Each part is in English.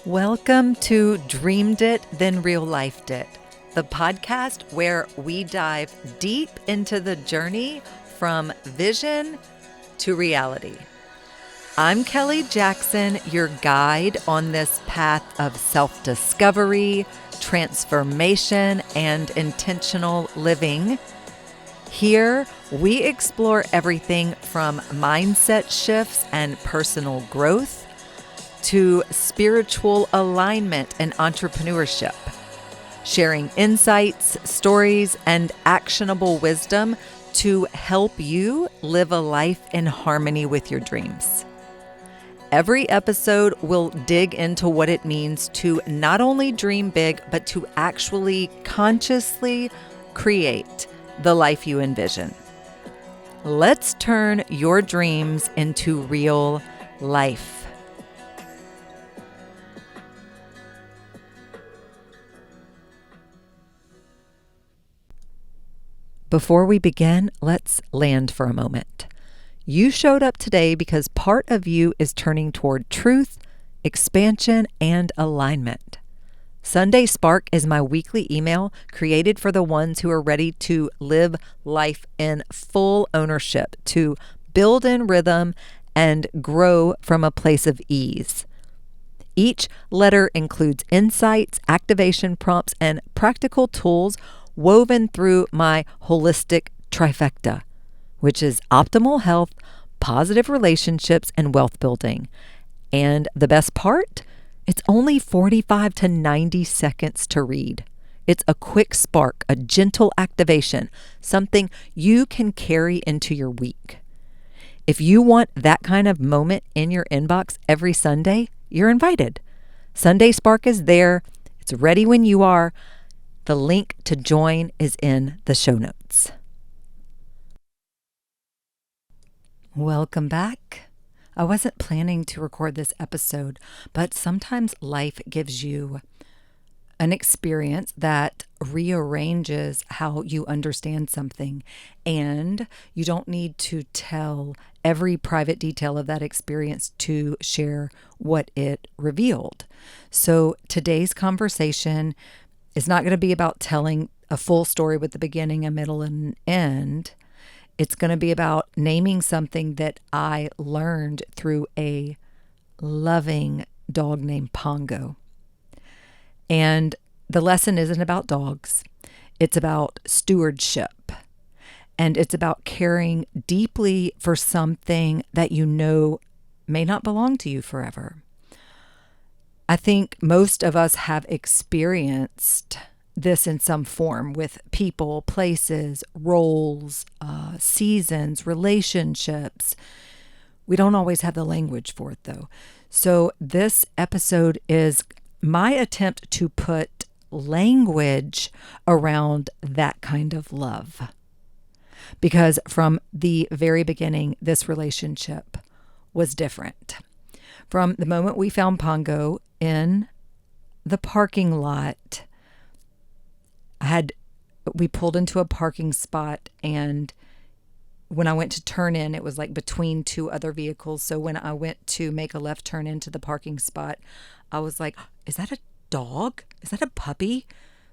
Welcome to Dreamed It, Then Real Lifed It, the podcast where we dive deep into the journey from vision to reality. I'm Kelly Jackson, your guide on this path of self-discovery, transformation, and intentional living. Here, we explore everything from mindset shifts and personal growth to spiritual alignment and entrepreneurship, sharing insights, stories, and actionable wisdom to help you live a life in harmony with your dreams. Every episode will dig into what it means to not only dream big, but to actually consciously create the life you envision. Let's turn your dreams into real life. Before we begin, let's land for a moment. You showed up today because part of you is turning toward truth, expansion, and alignment. Sunday Spark is my weekly email created for the ones who are ready to live life in full ownership, to build in rhythm and grow from a place of ease. Each letter includes insights, activation prompts, and practical tools woven through my holistic trifecta, which is optimal health, positive relationships, and wealth building. And the best part? It's only 45 to 90 seconds to read. It's a quick spark, a gentle activation, something you can carry into your week. If you want that kind of moment in your inbox every Sunday, you're invited. Sunday Spark is there. It's ready when you are. The link to join is in the show notes. Welcome back. I wasn't planning to record this episode, but sometimes life gives you an experience that rearranges how you understand something, and you don't need to tell every private detail of that experience to share what it revealed. So today's conversation is not going to be about telling a full story with the beginning, a middle, and an end. It's going to be about naming something that I learned through a loving dog named Pongo. And the lesson isn't about dogs. It's about stewardship. And it's about caring deeply for something that you know may not belong to you forever. I think most of us have experienced this in some form with people, places, roles, seasons, relationships. We don't always have the language for it, though. So this episode is my attempt to put language around that kind of love. Because from the very beginning, this relationship was different. From the moment we found Pongo in the parking lot, we pulled into a parking spot, and when I went to turn in, it was like between two other vehicles. So when I went to make a left turn into the parking spot, I was like, is that a dog? Is that a puppy?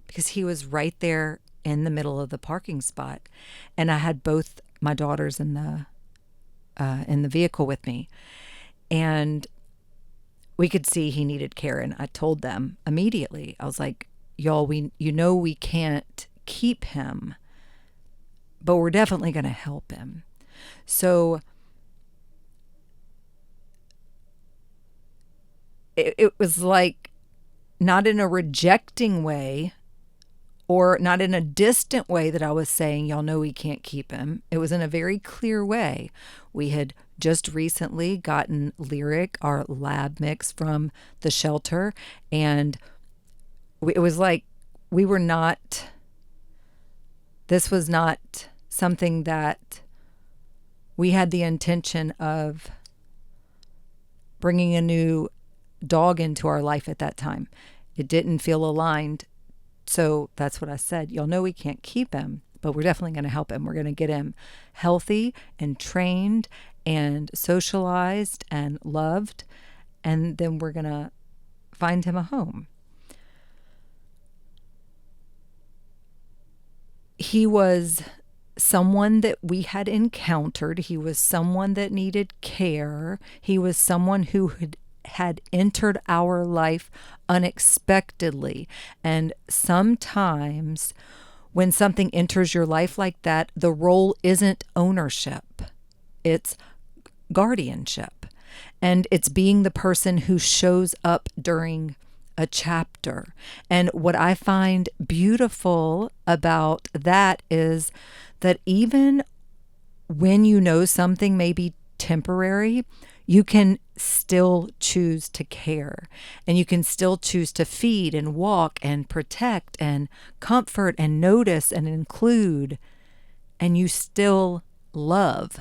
Because he was right there in the middle of the parking spot. And I had both my daughters in the vehicle with me. And we could see he needed care. And I told them immediately, I was like, y'all, we can't keep him, but we're definitely going to help him. So it was like not in a rejecting way or not in a distant way that I was saying, y'all know we can't keep him. It was in a very clear way. We had just recently gotten Lyric, our lab mix, from the shelter, and it was like this was not something that we had the intention of bringing a new dog into our life at that time. It didn't feel aligned. So that's what I said. Y'all know we can't keep him, but we're definitely going to help him. We're going to get him healthy and trained and socialized and loved. and then we're going to find him a home. He was someone that we had encountered. He was someone that needed care. He was someone who had entered our life unexpectedly. And sometimes when something enters your life like that, the role isn't ownership, it's guardianship. And it's being the person who shows up during a chapter. And what I find beautiful about that is that even when you know something may be temporary, you can still choose to care, and you can still choose to feed and walk and protect and comfort and notice and include, and you still love.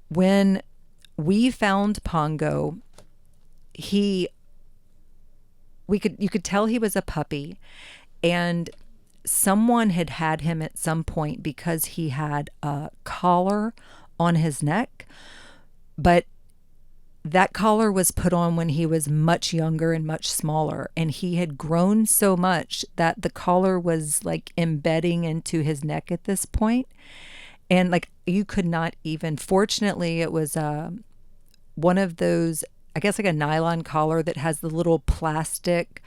When we found Pongo, you could tell he was a puppy, and someone had him at some point because he had a collar on his neck, but that collar was put on when he was much younger and much smaller, and he had grown so much that the collar was like embedding into his neck at this point, and like you could not even, fortunately it was one of those, I guess like a nylon collar that has the little plastic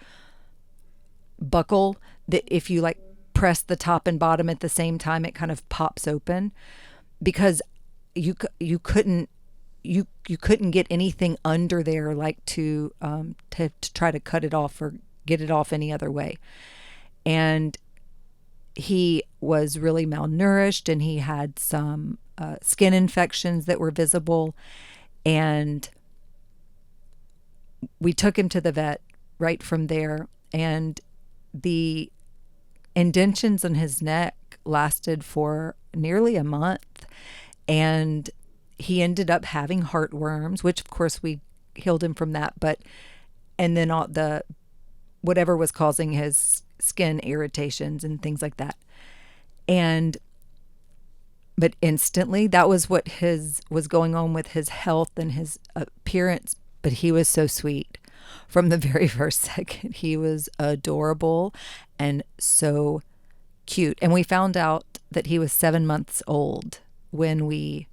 buckle that if you like press the top and bottom at the same time, it kind of pops open, because you couldn't get anything under there like to try to cut it off or get it off any other way. And he was really malnourished, and he had some skin infections that were visible, and we took him to the vet right from there, and the indentions on his neck lasted for nearly a month, and he ended up having heartworms, which of course we healed him from that, and then all the whatever was causing his skin irritations and things like that. But instantly that was what was going on with his health and his appearance. But he was so sweet from the very first second. He was adorable and so cute. And we found out that he was 7 months old when we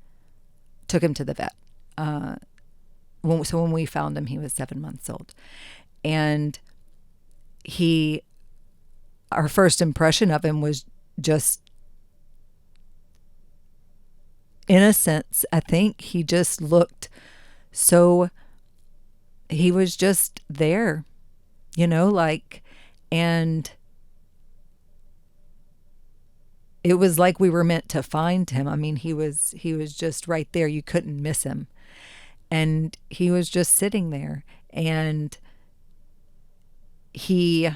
took him to the vet. So when we found him, he was 7 months old. And our first impression of him was just innocence. I think he just looked he was just there, and it was like we were meant to find him. I mean, he was just right there. You couldn't miss him. And he was just sitting there, and he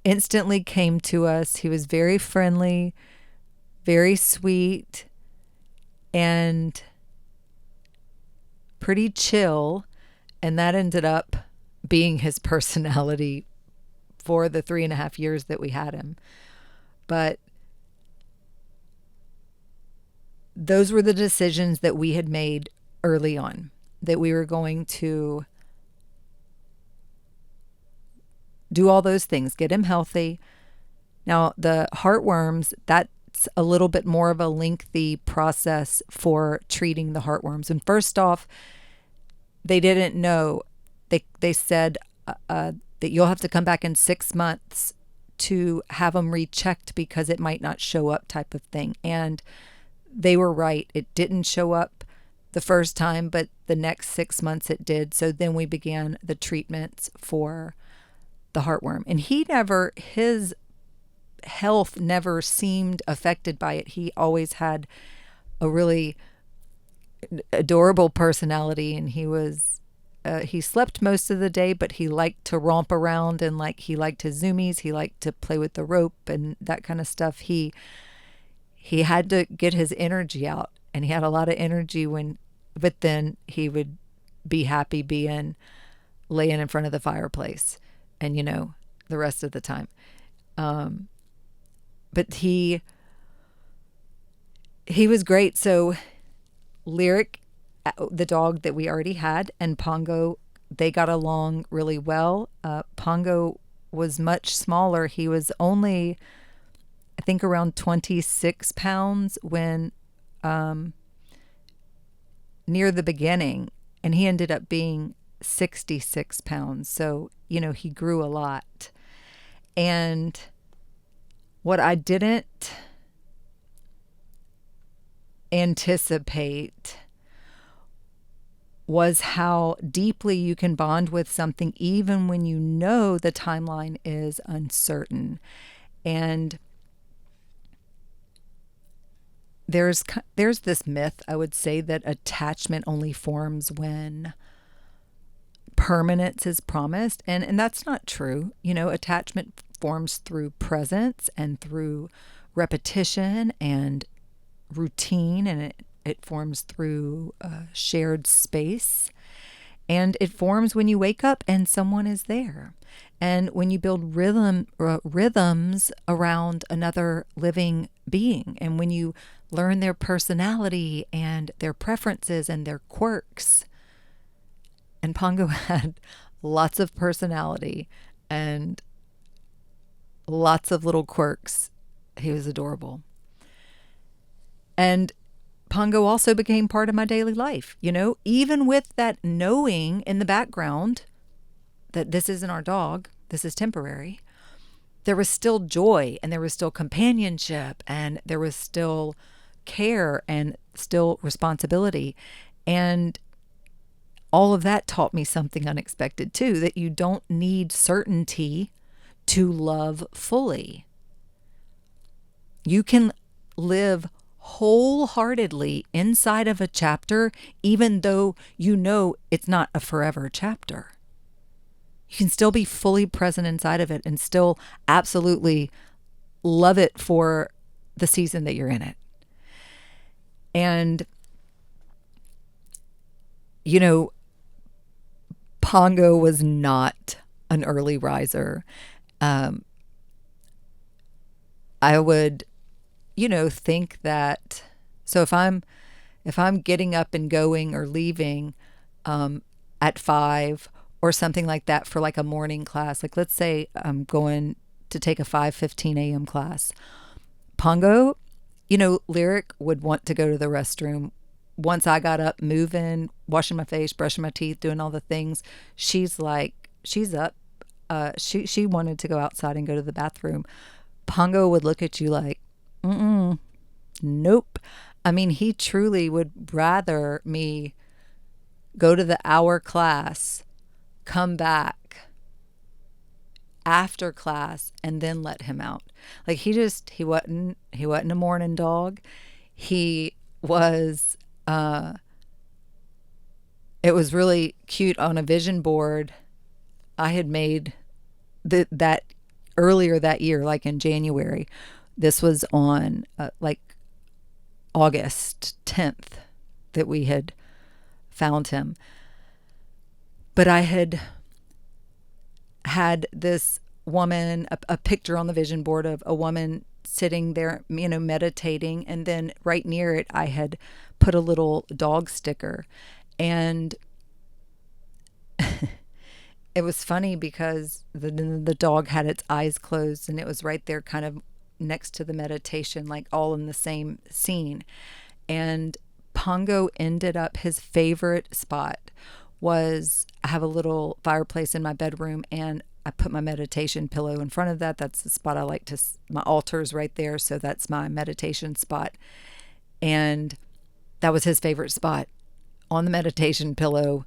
instantly came to us. He was very friendly, very sweet, and pretty chill, and that ended up being his personality for the 3.5 years that we had him. But those were the decisions that we had made early on, that we were going to do all those things, get him healthy. Now, the heartworms, that's a little bit more of a lengthy process for treating the heartworms. And first off, they didn't know. They said that you'll have to come back in 6 months to have them rechecked because it might not show up, type of thing. And they were right. It didn't show up the first time, but the next 6 months it did. So then we began the treatments for the heartworm. And his health never seemed affected by it. He always had a really adorable personality, and he slept most of the day, but he liked to romp around, and he liked his zoomies. He liked to play with the rope and that kind of stuff. He had to get his energy out, and he had a lot of energy but then he would be happy laying in front of the fireplace, and the rest of the time. But he was great. So Lyric, the dog that we already had, and Pongo, they got along really well. Pongo was much smaller. He was only, I think, around 26 pounds when near the beginning, and he ended up being 66 pounds. So, he grew a lot. And what I didn't anticipate was how deeply you can bond with something even when you know the timeline is uncertain. And there's this myth, I would say, that attachment only forms when permanence is promised, and that's not true. Attachment forms through presence and through repetition and routine, and it forms through shared space, and it forms when you wake up and someone is there, and when you build rhythms around another living being, and when you learn their personality and their preferences and their quirks. And Pongo had lots of personality and lots of little quirks. He was adorable. And Pongo also became part of my daily life, even with that knowing in the background that this isn't our dog, this is temporary. There was still joy, and there was still companionship, and there was still care and still responsibility. And all of that taught me something unexpected too, that you don't need certainty to love fully. You can live wholeheartedly inside of a chapter, even though it's not a forever chapter. You can still be fully present inside of it and still absolutely love it for the season that you're in it. And, Pongo was not an early riser. I would, think that, so if I'm getting up and going or leaving at 5 or something like that for like a morning class, like let's say I'm going to take a 5:15 a.m. class, Pongo, Lyric would want to go to the restroom. Once I got up, moving, washing my face, brushing my teeth, doing all the things, she's up. She wanted to go outside and go to the bathroom. Pongo would look at you like, nope. I mean, he truly would rather me go to the hour class, come back after class, and then let him out. Like he wasn't a morning dog. He was, it was really cute. On a vision board I had made that earlier that year, like in January. This was on like August 10th that we had found him. But I had this woman, a picture on the vision board of a woman sitting there, meditating. And then right near it, I had put a little dog sticker. And it was funny because the dog had its eyes closed, and it was right there kind of next to the meditation, like all in the same scene. And Pongo ended up, his favorite spot was, I have a little fireplace in my bedroom, and I put my meditation pillow in front of that. That's the spot I like to, my altar's right there. So that's my meditation spot. And that was his favorite spot, on the meditation pillow,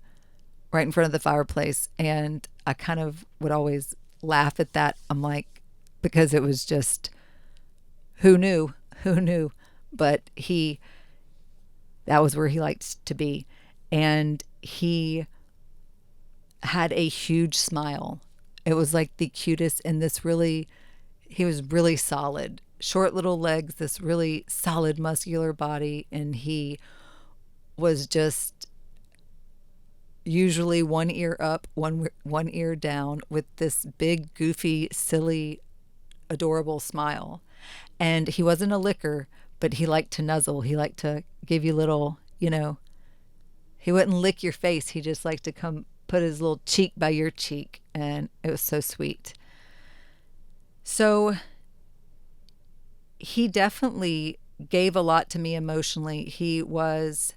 right in front of the fireplace. And I kind of would always laugh at that. I'm like, because it was just, who knew? But that was where he liked to be. And he had a huge smile. It was like the cutest, and he was really solid, short little legs, this really solid muscular body. And he was just usually one ear up, one ear down, with this big, goofy, silly, adorable smile. And he wasn't a licker, but he liked to nuzzle. He liked to give you little he wouldn't lick your face. He just liked to come put his little cheek by your cheek. And it was so sweet. So he definitely gave a lot to me emotionally. He was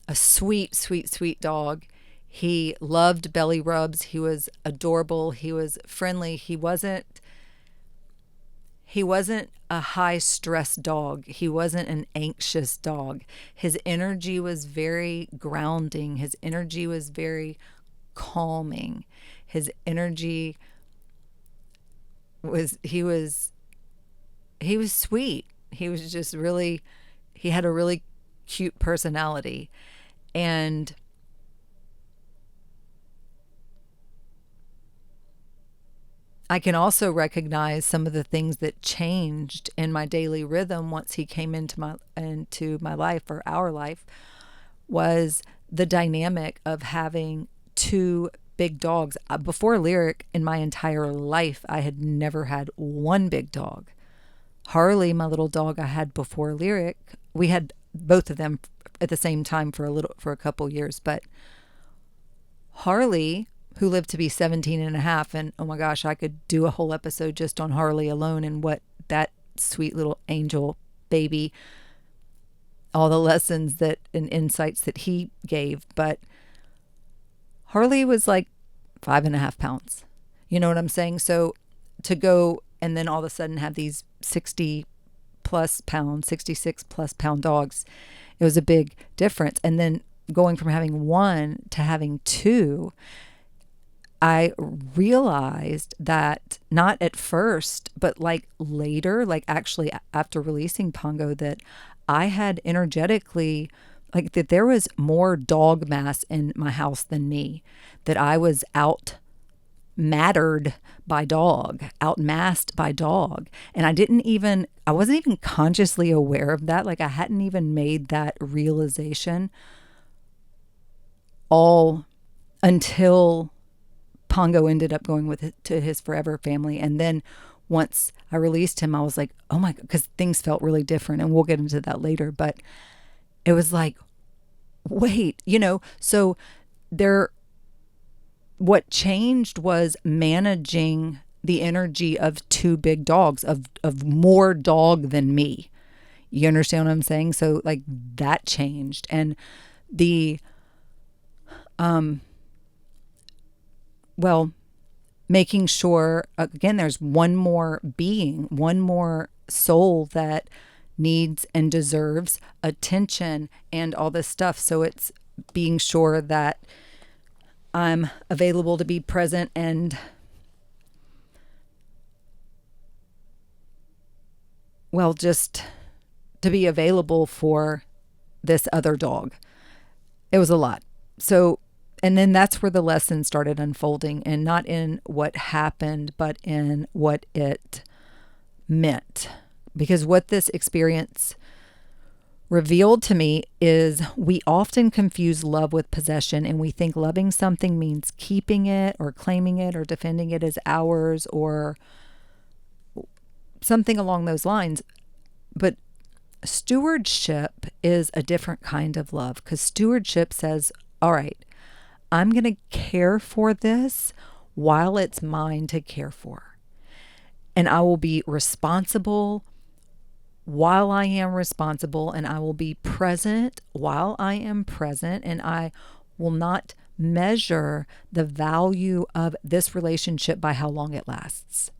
a sweet, sweet, sweet dog. He loved belly rubs. He was adorable. He was friendly. He wasn't a high stress dog. He wasn't an anxious dog. His energy was very grounding. His energy was very calming. His energy was he was sweet. He was just really, he had a really cute personality. And I can also recognize some of the things that changed in my daily rhythm once he came into my life, or our life, was the dynamic of having two big dogs. Before Lyric, in my entire life, I had never had one big dog. Harley, my little dog I had before Lyric, we had both of them at the same time for a couple years, but Harley, who lived to be 17 and a half, and oh my gosh, I could do a whole episode just on Harley alone and what that sweet little angel baby, all the lessons and insights that he gave. But Harley was like 5.5 pounds. You know what I'm saying? So to go and then all of a sudden have these 60 plus pound, 66 plus pound dogs, it was a big difference. And then going from having one to having two, I realized that, not at first, but like later, like actually after releasing Pongo, that I had energetically, like that there was more dog mass in my house than me, that I was out mattered by dog, outmassed by dog. And I wasn't even consciously aware of that. Like I hadn't even made that realization all until Pongo ended up going to his forever family. And then once I released him, I was like, oh my God, because things felt really different. And we'll get into that later. But it was like, wait, so what changed was managing the energy of two big dogs, of more dog than me. You understand what I'm saying? So like that changed. And making sure, again, there's one more being, one more soul that needs and deserves attention and all this stuff. So it's being sure that I'm available to be present and just to be available for this other dog. It was a lot. So, and then that's where the lesson started unfolding, and not in what happened, but in what it meant. Because what this experience revealed to me is we often confuse love with possession, and we think loving something means keeping it or claiming it or defending it as ours or something along those lines. But stewardship is a different kind of love, because stewardship says, all right, I'm going to care for this while it's mine to care for. And I will be responsible while I am responsible, and I will be present while I am present, and I will not measure the value of this relationship by how long it lasts.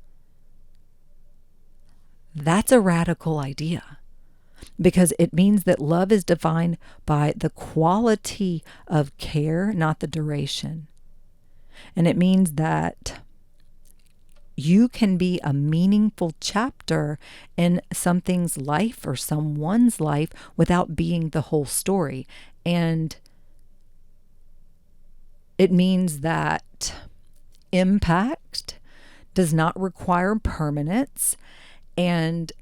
That's a radical idea, because it means that love is defined by the quality of care, not the duration. And it means that you can be a meaningful chapter in something's life or someone's life without being the whole story. And it means that impact does not require permanence. And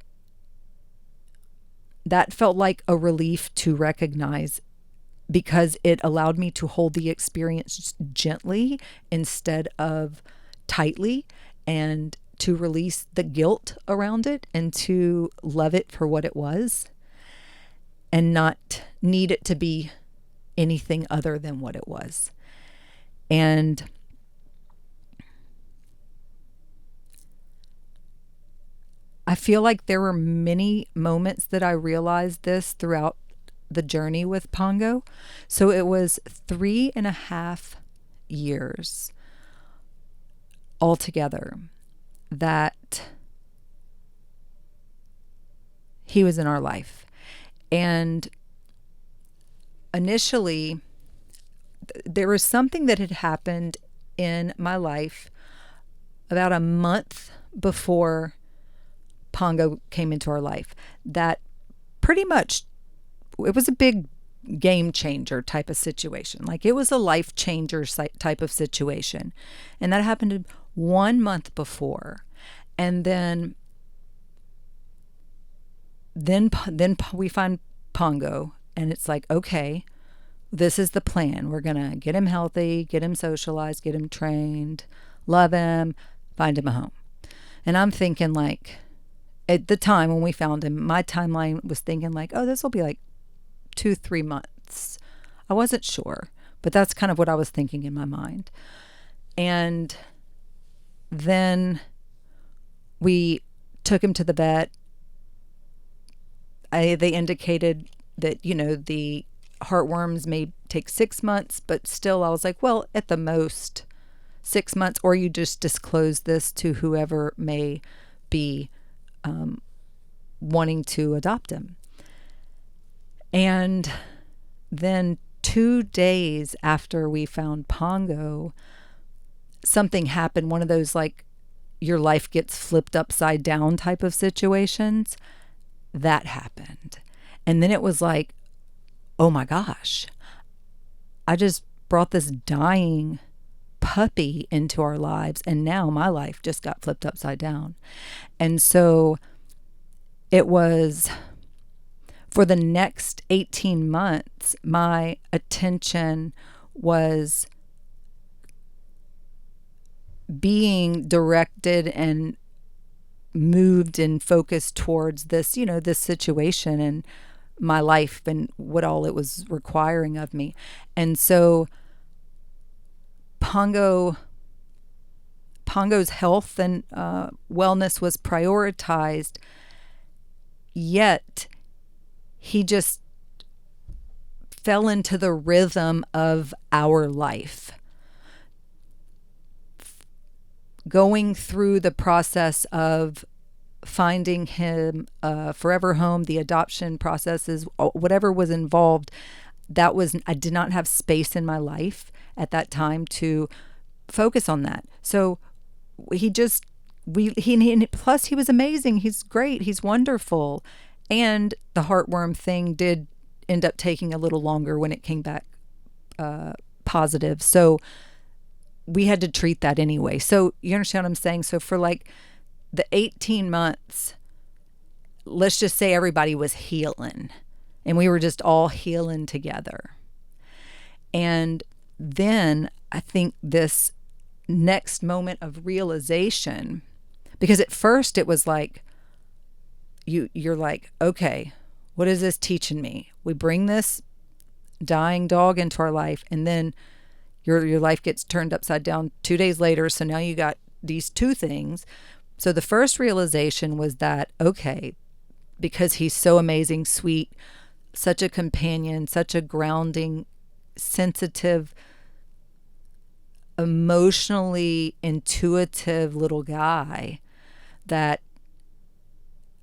that felt like a relief to recognize, because it allowed me to hold the experience gently instead of tightly, and to release the guilt around it and to love it for what it was. and not need it to be anything other than what it was. And I feel like there were many moments that I realized this throughout the journey with Pongo. So it was 3.5 years altogether that he was in our life. And initially, there was something that had happened in my life about a month before Pongo came into our life that pretty much, it was a big game changer type of situation. Like, it was a life changer type of situation. And that happened 1 month before. And then we find Pongo, and it's like, okay, this is the plan. We're going to get him healthy, get him socialized, get him trained, love him, find him a home. And I'm thinking, like, at the time when we found him, my timeline was thinking like, oh, this will be like 2-3 months. I wasn't sure, but that's kind of what I was thinking in my mind. And then we took him to the vet. They indicated that, the heartworms may take 6 months, but still I was like, well, at the most 6 months, or you just disclose this to whoever may be wanting to adopt him. And then 2 days after we found Pongo, something happened, one of those like your life gets flipped upside down type of situations. That happened. And then it was like, oh my gosh, I just brought this dying puppy into our lives, and now my life just got flipped upside down. And so it was, for the next 18 months, my attention was being directed and moved and focused towards this, this situation and my life and what all it was requiring of me. And so Pongo's health and wellness was prioritized, yet he just fell into the rhythm of our life. Going through the process of finding him a forever home, the adoption processes, whatever was involved, I did not have space in my life at that time to focus on that. So plus he was amazing. He's great. He's wonderful. And the heartworm thing did end up taking a little longer when it came back positive. So we had to treat that anyway. So you understand what I'm saying? So for like the 18 months, let's just say everybody was healing and we were just all healing together. And then I think this next moment of realization, because at first it was like, you're like, okay, what is this teaching me? We bring this dying dog into our life, and then your life gets turned upside down 2 days later. So now you got these two things. So the first realization was that, okay, because he's so amazing, sweet, such a companion, such a grounding, sensitive, emotionally intuitive little guy, that,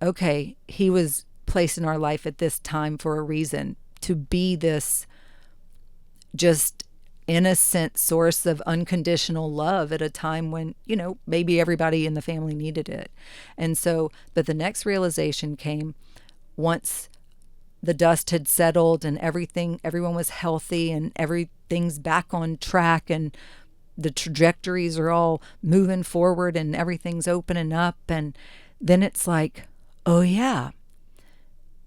okay, he was placed in our life at this time for a reason, to be this just innocent source of unconditional love at a time when, maybe everybody in the family needed it. And so, but the next realization came once the dust had settled and everyone was healthy and everything's back on track and the trajectories are all moving forward and everything's opening up. And then it's like, oh yeah,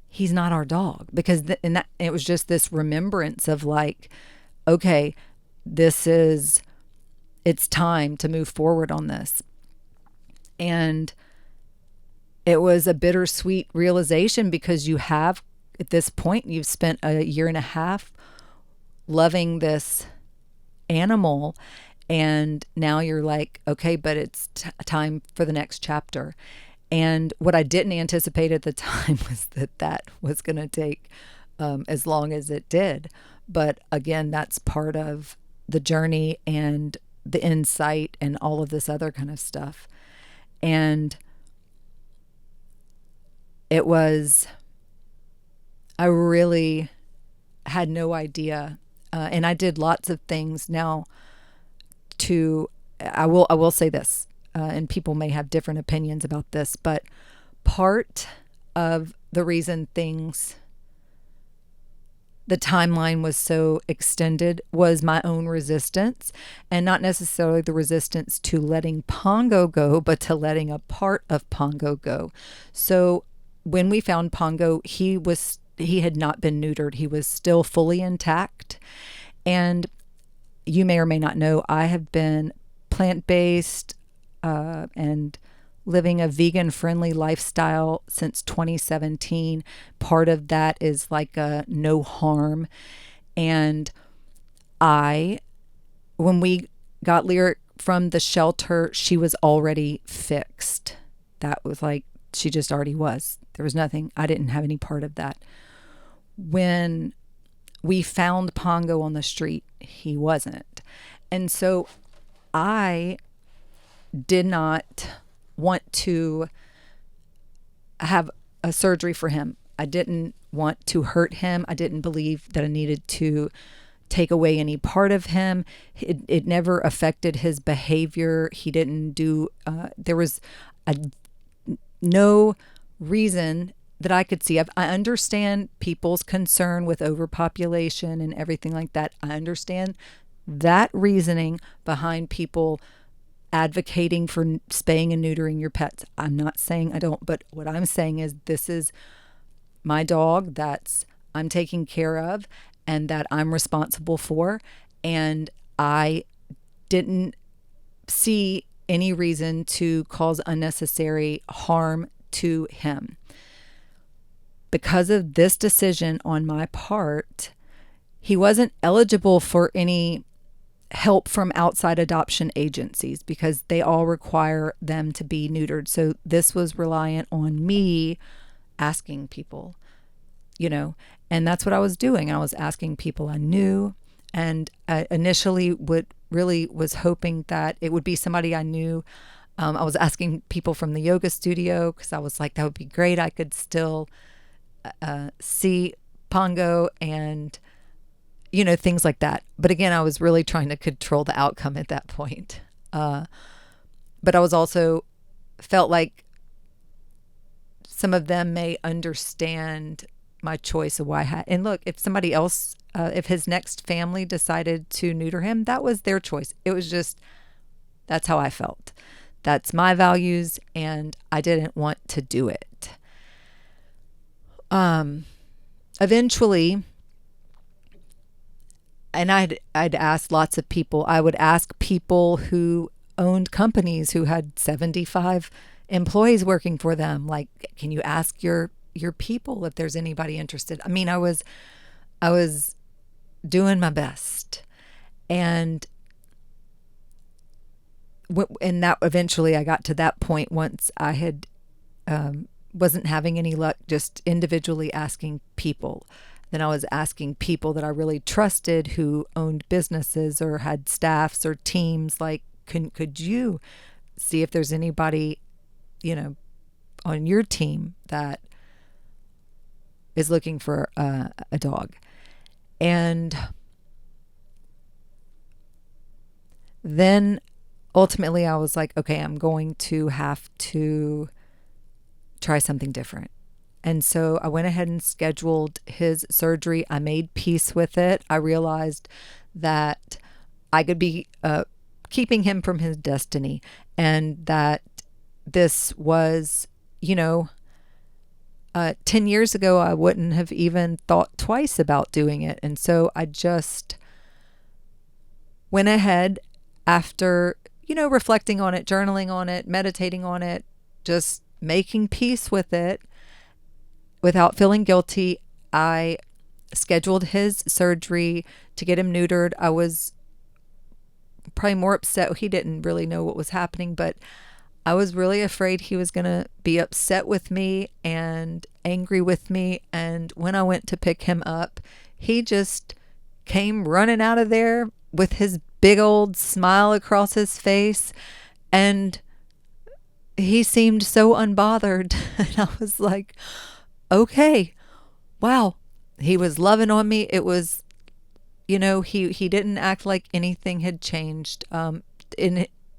he's not our dog. Because it was just this remembrance of like, okay, it's time to move forward on this. And it was a bittersweet realization because you have at this point, you've spent a year and a half loving this animal, and now you're like, okay, but it's time for the next chapter. And what I didn't anticipate at the time was that was going to take as long as it did. But again, that's part of the journey and the insight and all of this other kind of stuff. And it was, I really had no idea. And I did lots of things now I will say this, and people may have different opinions about this, but part of the reason the timeline was so extended was my own resistance, and not necessarily the resistance to letting Pongo go, but to letting a part of Pongo go. So when we found Pongo, he had not been neutered. He was still fully intact. And you may or may not know, I have been plant-based and living a vegan-friendly lifestyle since 2017. Part of that is like a no harm. And when we got Lyric from the shelter, she was already fixed. That was like, she just already was. There was nothing, I didn't have any part of that. When we found Pongo on the street, he wasn't. And so I did not want to have a surgery for him. I didn't want to hurt him. I didn't believe that I needed to take away any part of him. It never affected his behavior. He didn't do, there was no reason that I could see. I understand people's concern with overpopulation and everything like that. I understand that reasoning behind people advocating for spaying and neutering your pets. I'm not saying I don't, but what I'm saying is this is my dog that's I'm taking care of and that I'm responsible for, and I didn't see any reason to cause unnecessary harm to him. Because of this decision on my part, he wasn't eligible for any help from outside adoption agencies because they all require them to be neutered. So this was reliant on me asking people, and that's what I was doing. I was asking people I knew, and I initially was hoping that it would be somebody I knew. I was asking people from the yoga studio because I was like, that would be great. I could still see Pongo and things like that. But again, I was really trying to control the outcome at that point. But I was also felt like some of them may understand my choice of why I had. And look, if somebody else, if his next family decided to neuter him, that was their choice. It was just, that's how I felt. That's my values, and I didn't want to do it. Eventually, and I'd ask lots of people. I would ask people who owned companies who had 75 employees working for them, like, can you ask your people if there's anybody interested? I mean, I was doing my best, and that eventually I got to that point once I had wasn't having any luck just individually asking people. Then I was asking people that I really trusted who owned businesses or had staffs or teams, like, could you see if there's anybody, on your team that is looking for a dog. And then ultimately I was like, okay, I'm going to have to try something different. And so I went ahead and scheduled his surgery. I made peace with it. I realized that I could be keeping him from his destiny, and that this was, 10 years ago, I wouldn't have even thought twice about doing it. And so I just went ahead after, reflecting on it, journaling on it, meditating on it, just making peace with it without feeling guilty. I scheduled his surgery to get him neutered. I was probably more upset. He didn't really know what was happening, but I was really afraid he was going to be upset with me and angry with me. And when I went to pick him up, he just came running out of there with his big old smile across his face. And he seemed so unbothered. And I was like, okay, wow. He was loving on me. It was, he didn't act like anything had changed,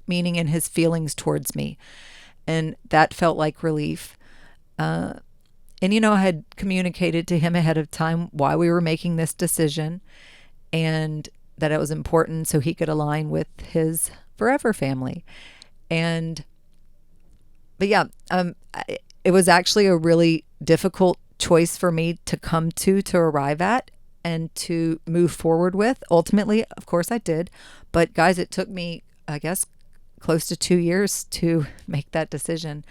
meaning in his feelings towards me. And that felt like relief. And, I had communicated to him ahead of time why we were making this decision and that it was important so he could align with his forever family. But yeah, it was actually a really difficult choice for me to come to arrive at and to move forward with. Ultimately, of course I did. But guys, it took me, I guess, close to 2 years to make that decision.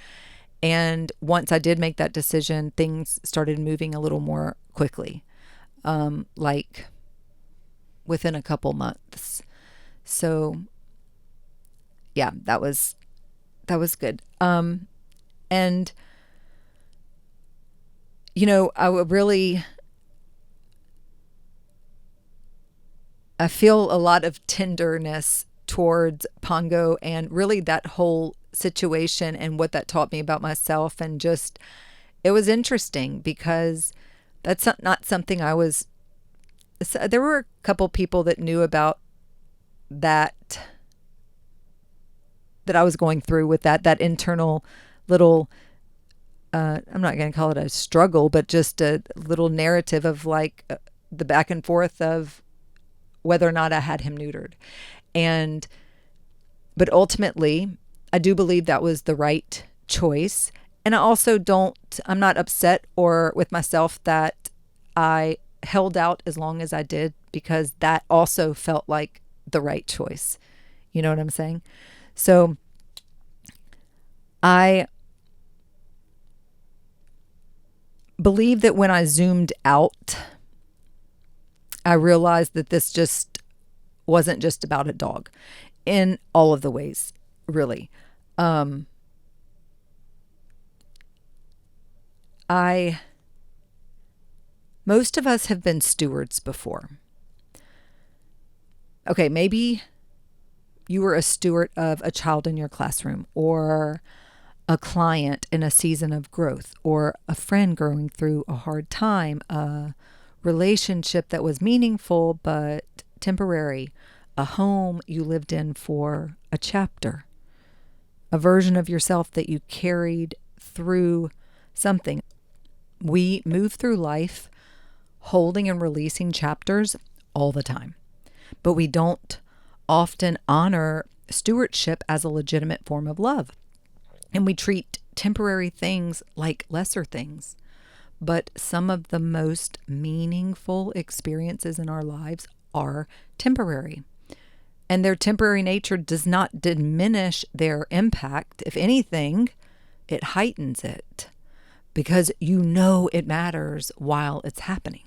And once I did make that decision, things started moving a little more quickly, like within a couple months. So yeah, that was good. And I feel a lot of tenderness towards Pongo and really that whole situation and what that taught me about myself. And just, it was interesting because that's not something there were a couple people that knew about that I was going through with that internal little, I'm not going to call it a struggle, but just a little narrative of like the back and forth of whether or not I had him neutered. But ultimately, I do believe that was the right choice. And I'm not upset or with myself that I held out as long as I did, because that also felt like the right choice. You know what I'm saying? So I believe that when I zoomed out, I realized that this just wasn't just about a dog in all of the ways, really. Most of us have been stewards before. Okay, maybe you were a steward of a child in your classroom, or a client in a season of growth, or a friend going through a hard time, a relationship that was meaningful but temporary, a home you lived in for a chapter, a version of yourself that you carried through something. We move through life holding and releasing chapters all the time, but we don't often honor stewardship as a legitimate form of love. And we treat temporary things like lesser things. But some of the most meaningful experiences in our lives are temporary. And their temporary nature does not diminish their impact. If anything, it heightens it, because it matters while it's happening.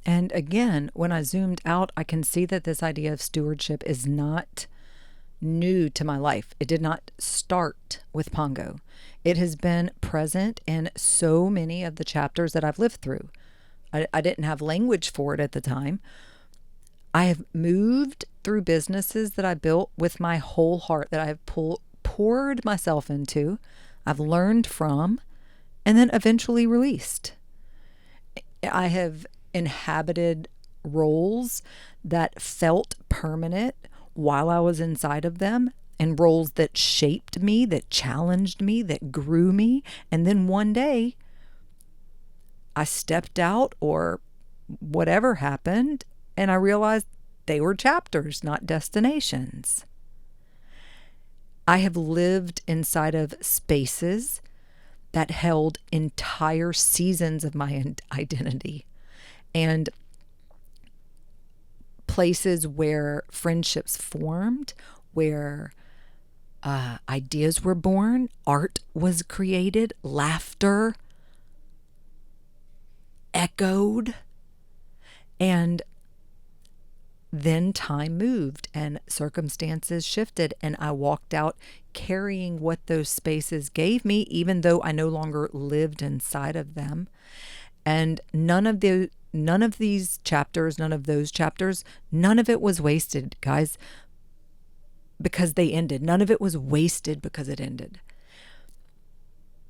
And again, when I zoomed out, I can see that this idea of stewardship is not new to my life. It did not start with Pongo. It has been present in so many of the chapters that I've lived through. I didn't have language for it at the time. I have moved through businesses that I built with my whole heart, that I have poured myself into, I've learned from, and then eventually released. I have inhabited roles that felt permanent while I was inside of them, and roles that shaped me, that challenged me, that grew me. And then one day I stepped out, or whatever happened, and I realized they were chapters, not destinations. I have lived inside of spaces that held entire seasons of my identity, and places where friendships formed, where ideas were born, art was created, laughter, echoed. And then time moved and circumstances shifted, and I walked out carrying what those spaces gave me, even though I no longer lived inside of them. And none of these chapters, none of those chapters, none of it was wasted, guys, because they ended. None of it was wasted because it ended.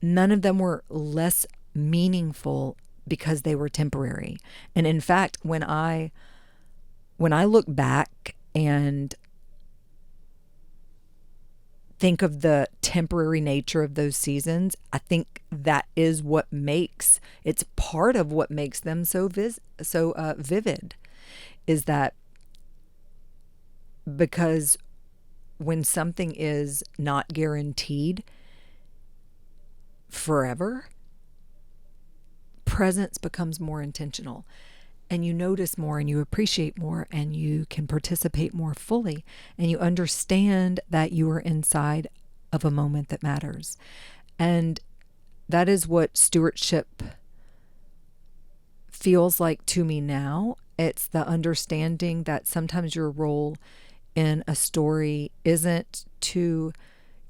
None of them were less meaningful because they were temporary. And in fact, when I look back and think of the temporary nature of those seasons, I think that is it's part of what makes them so vivid, is that because when something is not guaranteed forever, presence becomes more intentional. And you notice more and you appreciate more and you can participate more fully. And you understand that you are inside of a moment that matters. And that is what stewardship feels like to me now. It's the understanding that sometimes your role in a story isn't to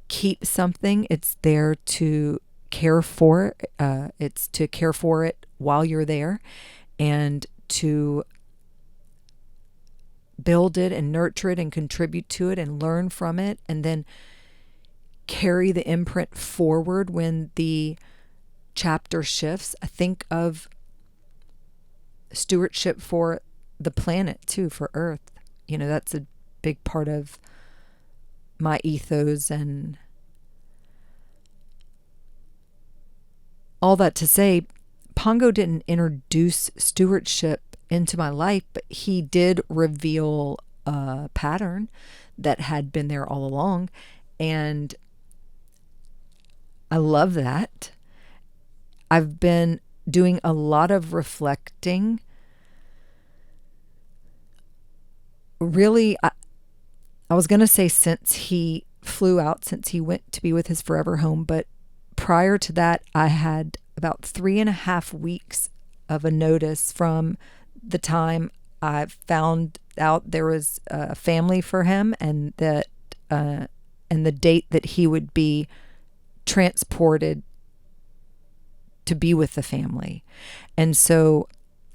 keep something, it's there to care for it. It's to care for it while you're there, and to build it and nurture it and contribute to it and learn from it, and then carry the imprint forward when the chapter shifts. I think of stewardship for the planet too, for Earth. That's a big part of my ethos. And all that to say, Pongo didn't introduce stewardship into my life, but he did reveal a pattern that had been there all along. And I love that. I've been doing a lot of reflecting. Really, I was going to say since he flew out, since he went to be with his forever home, but prior to that, I had about 3.5 weeks of a notice from the time I found out there was a family for him, and that and the date that he would be transported to be with the family. And so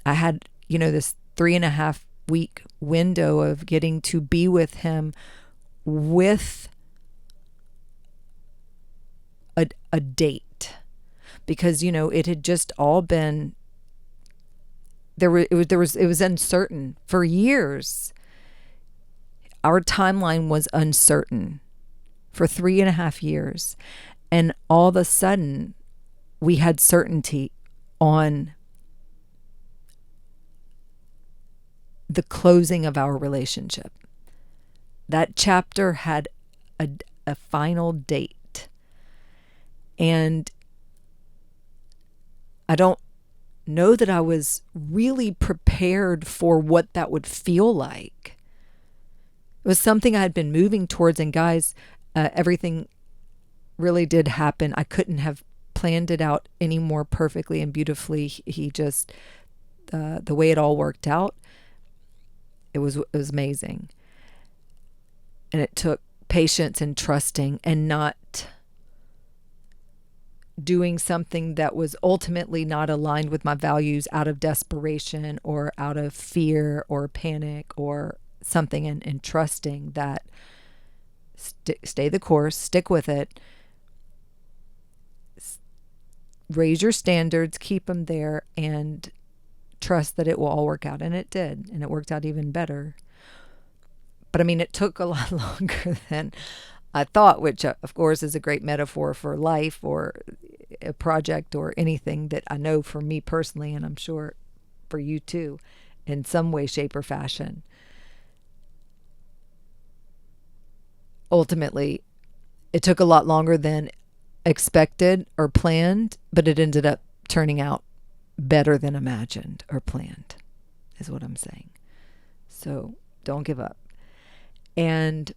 I had, this 3.5 week window of getting to be with him with a date, because it had just all been it was uncertain for years. Our timeline was uncertain for 3.5 years, and all of a sudden we had certainty on the closing of our relationship. That chapter had a final date. And I don't know that I was really prepared for what that would feel like. It was something I had been moving towards. And guys, everything really did happen. I couldn't have planned it out any more perfectly and beautifully. He just, the way it all worked out, it was amazing. And it took patience and trusting, and not doing something that was ultimately not aligned with my values out of desperation or out of fear or panic or something, and trusting that stay the course, stick with it, raise your standards, keep them there, and trust that it will all work out. And it did, and it worked out even better. But it took a lot longer than I thought, which of course is a great metaphor for life or a project or anything that I know for me personally, and I'm sure for you too, in some way, shape, or fashion. Ultimately, it took a lot longer than expected or planned, but it ended up turning out better than imagined or planned, is what I'm saying. So don't give up. And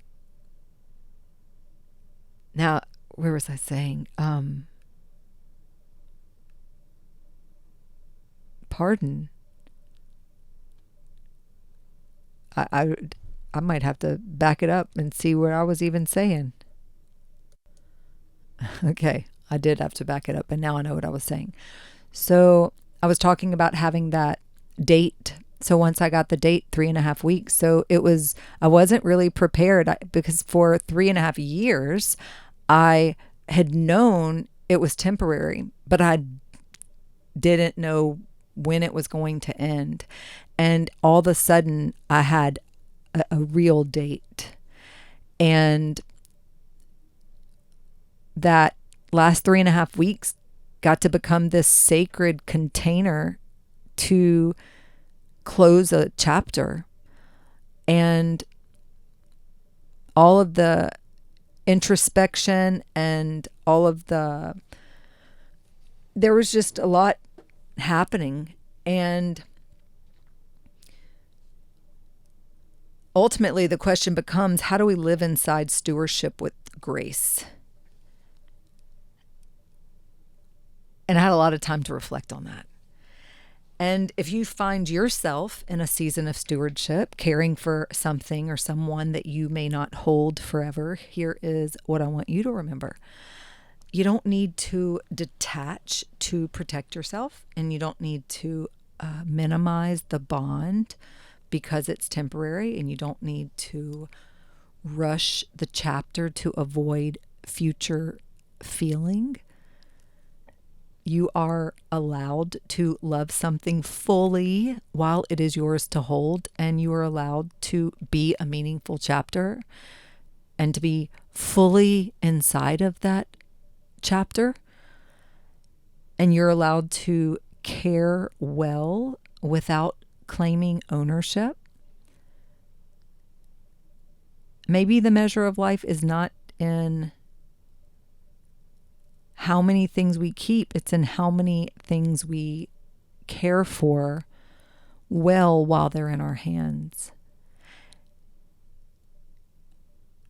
now, where was I saying? pardon. I might have to back it up and see what I was even saying. Okay, I did have to back it up, and now I know what I was saying. So I was talking about having that date. So once I got the date, 3.5 weeks. So I wasn't really prepared because for 3.5 years, I had known it was temporary, but I didn't know when it was going to end. And all of a sudden, I had a real date. And that last 3.5 weeks got to become this sacred container to close a chapter. And all of the introspection and there was just a lot happening. And ultimately, the question becomes, how do we live inside stewardship with grace? And I had a lot of time to reflect on that. And if you find yourself in a season of stewardship, caring for something or someone that you may not hold forever, here is what I want you to remember. You don't need to detach to protect yourself, and you don't need to minimize the bond because it's temporary, and you don't need to rush the chapter to avoid future feeling. You are allowed to love something fully while it is yours to hold, and you are allowed to be a meaningful chapter and to be fully inside of that chapter. And you're allowed to care well without claiming ownership. Maybe the measure of life is not in how many things we keep, it's in how many things we care for well while they're in our hands.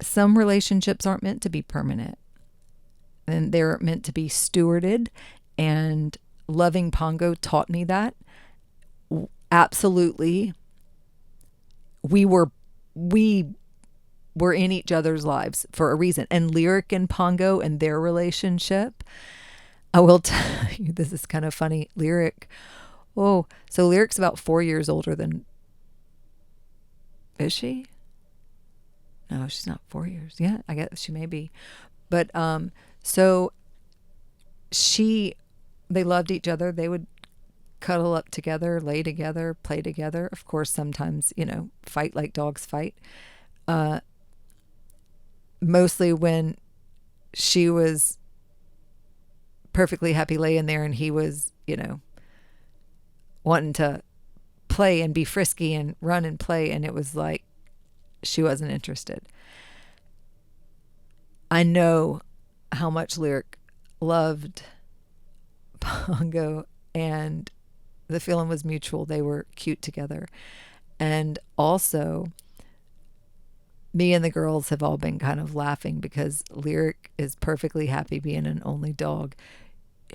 Some relationships aren't meant to be permanent, and they're meant to be stewarded, and loving Pongo taught me that. Absolutely. We were in each other's lives for a reason. And Lyric and Pongo and their relationship, I will tell you, this is kind of funny. So Lyric's about 4 years older than, is she? No, she's not 4 years. Yeah, I guess she may be. But so they loved each other. They would cuddle up together, lay together, play together. Of course, sometimes, fight like dogs fight. Mostly when she was perfectly happy laying there and he was, wanting to play and be frisky and run and play, and it was like she wasn't interested. I know how much Lyric loved Pongo, and the feeling was mutual. They were cute together. And also, me and the girls have all been kind of laughing because Lyric is perfectly happy being an only dog.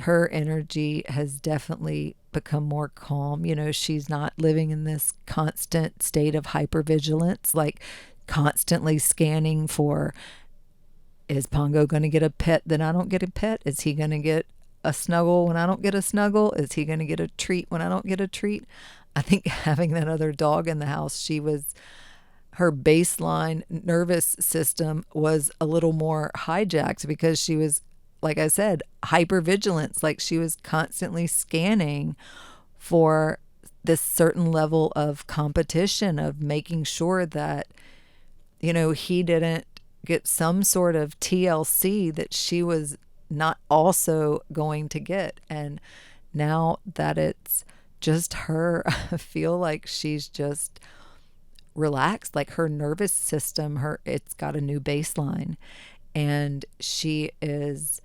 Her energy has definitely become more calm. She's not living in this constant state of hypervigilance, like constantly scanning for, is Pongo going to get a pet that I don't get a pet? Is he going to get a snuggle when I don't get a snuggle? Is he going to get a treat when I don't get a treat? I think having that other dog in the house, her baseline nervous system was a little more hijacked because she was, like I said, hypervigilance. Like she was constantly scanning for this certain level of competition, of making sure that, he didn't get some sort of TLC that she was not also going to get. And now that it's just her, I feel like she's just relaxed. Like her nervous system, it's got a new baseline. And she is,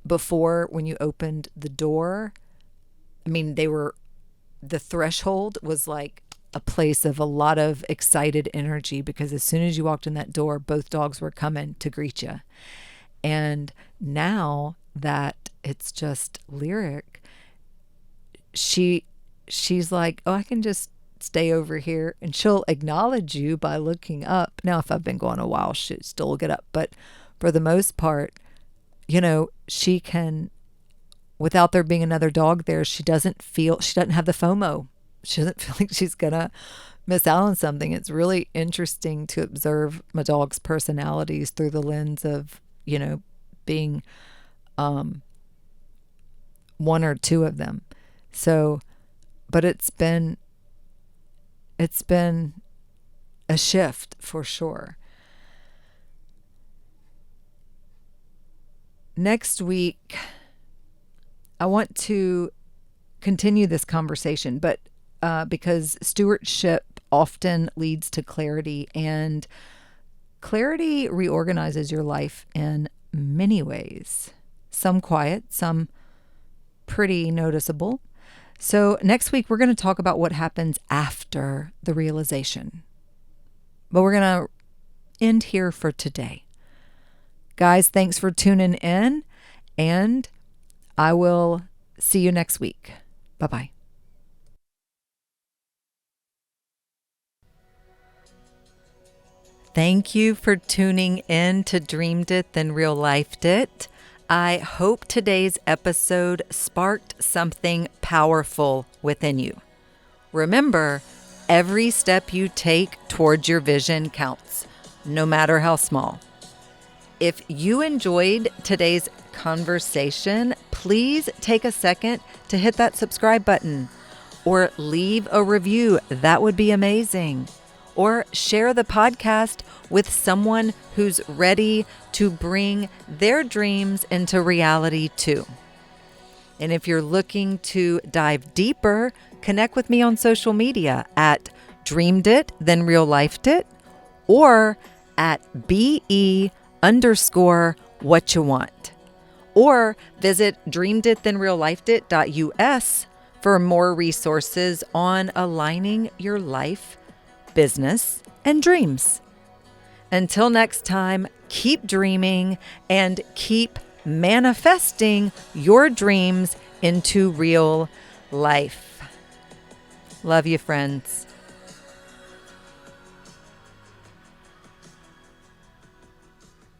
before, when you opened the door, the threshold was like a place of a lot of excited energy, because as soon as you walked in that door, both dogs were coming to greet you. And now that it's just Lyric, she she's like, oh, I can just stay over here. And she'll acknowledge you by looking up. Now, if I've been gone a while, she'll still get up. But for the most part, she can, without there being another dog there, she doesn't have the FOMO. She doesn't feel like she's going to miss out on something. It's really interesting to observe my dog's personalities through the lens of, being one or two of them. So, but it's been a shift for sure. Next week, I want to continue this conversation, but because stewardship often leads to clarity, and clarity reorganizes your life in many ways. Some quiet, some pretty noticeable. So next week, we're going to talk about what happens after the realization. But we're going to end here for today. Guys, thanks for tuning in, and I will see you next week. Bye-bye. Thank you for tuning in to Dreamed It, Then Real Lifed It. I hope today's episode sparked something powerful within you. Remember, every step you take towards your vision counts, no matter how small. If you enjoyed today's conversation, please take a second to hit that subscribe button or leave a review. That would be amazing. Or share the podcast with someone who's ready to bring their dreams into reality too. And if you're looking to dive deeper, connect with me on social media at Dreamed It, Then Real Lifed It, or at BE_what you want. Or visit dreameditThenRealLifedIt.us for more resources on aligning your life, business, and dreams. Until next time, keep dreaming and keep manifesting your dreams into real life. Love you, friends.